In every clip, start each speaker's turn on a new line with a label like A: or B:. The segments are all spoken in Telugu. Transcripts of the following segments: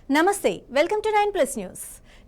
A: నమస్తే, వెల్కమ్ టు 9+ న్యూస్.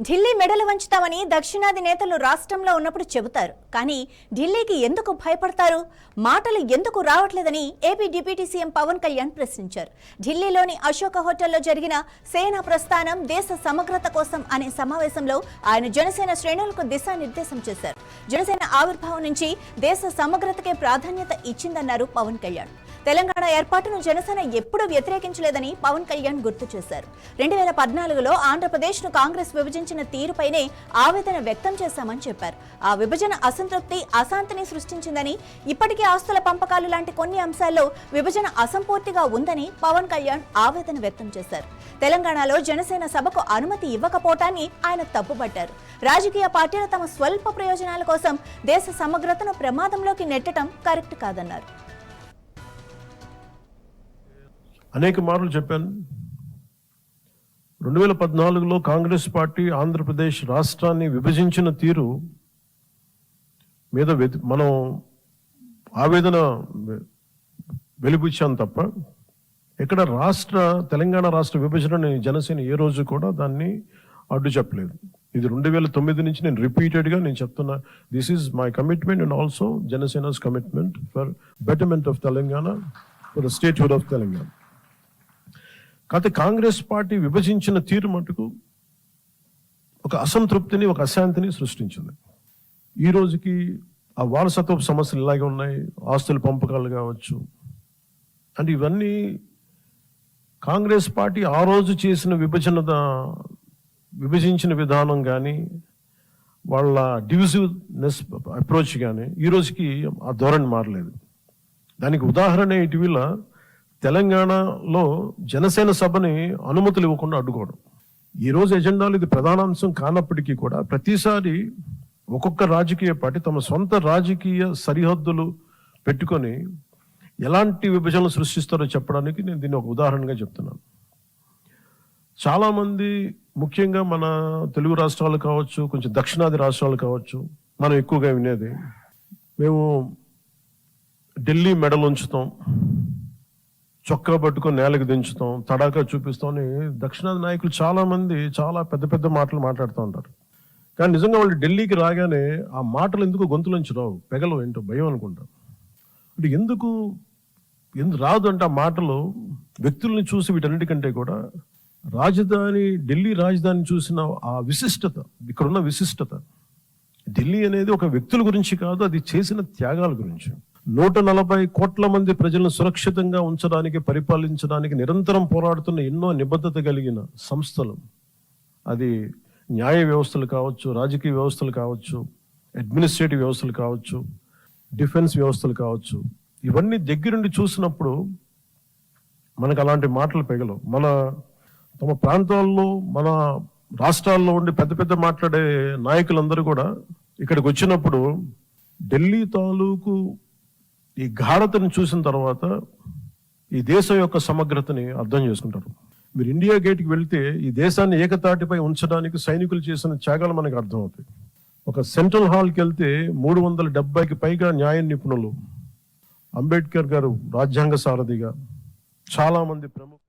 A: ఢిల్లీ మెడలు వంచుతామని దక్షిణాది నేతలు రాష్ట్రంలో ఉన్నప్పుడు చెబుతారు. కానీ ఢిల్లీకి ఎందుకు భయపడతారు? మాటలు ఎందుకు రావట్లేదని AP deputy CM Pawan Kalyan ప్రశ్నించారు. ఢిల్లీలోని అశోక హోటల్లో జరిగిన సేనా ప్రస్థానం దేశ సమగ్రత కోసం అనే సమావేశంలో ఆయన జనసేన శ్రేణులకు దిశానిర్దేశం చేశారు. జనసేన ఆవిర్భావం నుంచి దేశ సమగ్రతకే ప్రాధాన్యత ఇచ్చిందన్నారు పవన్ కళ్యాణ్. తెలంగాణ ఏర్పాటును జనసేన ఎప్పుడూ వ్యతిరేకించలేదని పవన్ కళ్యాణ్ గుర్తు చేశారు. 2014లో ఆంధ్రప్రదేశ్ను కాంగ్రెస్ విభజించిన తీరుపైనే ఆవేదన వ్యక్తం చేశామని చెప్పారు. ఆ విభజన అసంతృప్తి, అశాంతిని సృష్టించిందని, ఇప్పటికీ ఆస్తుల పంపకాలు లాంటి కొన్ని అంశాల్లో విభజన అసంపూర్తిగా ఉందని పవన్ కళ్యాణ్ ఆవేదన వ్యక్తం చేశారు. తెలంగాణలో జనసేన సభకు అనుమతి ఇవ్వకపోవటాన్ని ఆయన తప్పుపట్టారు. రాజకీయ పార్టీలు తమ స్వల్ప ప్రయోజనాల కోసం దేశ సమగ్రతను ప్రమాదంలోకి నెట్టడం కరెక్ట్ కాదన్నారు.
B: అనేక మార్లు చెప్పాను. 2014లో కాంగ్రెస్ పార్టీ ఆంధ్రప్రదేశ్ రాష్ట్రాన్ని విభజించిన తీరు మీద మనం ఆవేదన వెలిబుచ్చాం తప్ప ఇక్కడ తెలంగాణ రాష్ట్ర విభజనని జనసేన ఏ రోజు కూడా దాన్ని అడ్డు చెప్పలేదు. ఇది 2009 నుంచి నేను రిపీటెడ్గా చెప్తున్నా. This is my commitment and also Janasena's commitment for betterment of Telangana, for the statehood of Telangana. కాకపోతే కాంగ్రెస్ పార్టీ విభజించిన తీరు మటుకు ఒక అసంతృప్తిని, ఒక అశాంతిని సృష్టించింది. ఈ రోజుకి ఆ వారసత్వ సమస్యలు ఇలాగే ఉన్నాయి. ఆస్తుల పంపకాలు కావచ్చు, అంటే ఇవన్నీ కాంగ్రెస్ పార్టీ ఆ రోజు చేసిన విభజించిన విధానం కానీ, వాళ్ళ డివిజివ్నెస్ అప్రోచ్ కానీ ఈ రోజుకి ఆ ధోరణి మారలేదు. దానికి ఉదాహరణ ఇటీవల తెలంగాణలో జనసేన సభని అనుమతులు ఇవ్వకుండా అడ్డుకోవడం. ఈరోజు ఎజెండాలో ఇది ప్రధానాంశం కానప్పటికీ కూడా ప్రతిసారి ఒక్కొక్క రాజకీయ పార్టీ తమ సొంత రాజకీయ సరిహద్దులు పెట్టుకొని ఎలాంటి విభజనలు సృష్టిస్తారో చెప్పడానికి నేను దీన్ని ఒక ఉదాహరణగా చెప్తున్నాను. చాలామంది, ముఖ్యంగా మన తెలుగు రాష్ట్రాలు కావచ్చు, కొంచెం దక్షిణాది రాష్ట్రాలు కావచ్చు, మనం ఎక్కువగా వినేది, మేము ఢిల్లీ మెడలు ఉంచుతాం, చొక్కా పట్టుకొని నేలకు దించుతాం, తడాకా చూపిస్తాం అని దక్షిణాది నాయకులు చాలా పెద్ద పెద్ద మాటలు మాట్లాడుతూ ఉంటారు. కానీ నిజంగా వాళ్ళు ఢిల్లీకి రాగానే ఆ మాటలు ఎందుకు గొంతులోంచి రావు, పెగలు, ఏంటో భయం అనుకుంటారు. అంటే ఎందుకు రాదు అంటే ఆ మాటలు వ్యక్తుల్ని చూసి వీటన్నిటికంటే కూడా ఢిల్లీ రాజధాని చూసిన ఆ విశిష్టత, ఇక్కడున్న విశిష్టత, ఢిల్లీ అనేది ఒక వ్యక్తుల గురించి కాదు, అది చేసిన త్యాగాల గురించి. 140 కోట్ల మంది ప్రజలను సురక్షితంగా ఉంచడానికి, పరిపాలించడానికి నిరంతరం పోరాడుతున్న ఎన్నో నిబద్ధత కలిగిన సంస్థలు, అది న్యాయ వ్యవస్థలు కావచ్చు, రాజకీయ వ్యవస్థలు కావచ్చు, అడ్మినిస్ట్రేటివ్ వ్యవస్థలు కావచ్చు, డిఫెన్స్ వ్యవస్థలు కావచ్చు, ఇవన్నీ దగ్గరుండి చూసినప్పుడు మనకు అలాంటి మాటలు పెగలవు. తమ ప్రాంతాల్లో, మన రాష్ట్రాల్లో ఉండి పెద్ద మాట్లాడే నాయకులందరూ కూడా ఇక్కడికి వచ్చినప్పుడు ఢిల్లీ తాలూకు ఈ గాఢతను చూసిన తర్వాత ఈ దేశం యొక్క సమగ్రతని అర్థం చేసుకుంటారు. మీరు ఇండియా గేట్కి వెళ్తే ఈ దేశాన్ని ఏకతాటిపై ఉంచడానికి సైనికులు చేసిన త్యాగాలు మనకు అర్థమవుతాయి. ఒక సెంట్రల్ హాల్కి వెళ్తే 370కి పైగా న్యాయ నిపుణులు, అంబేద్కర్ గారు రాజ్యాంగ సారథిగా, చాలా మంది ప్రముఖ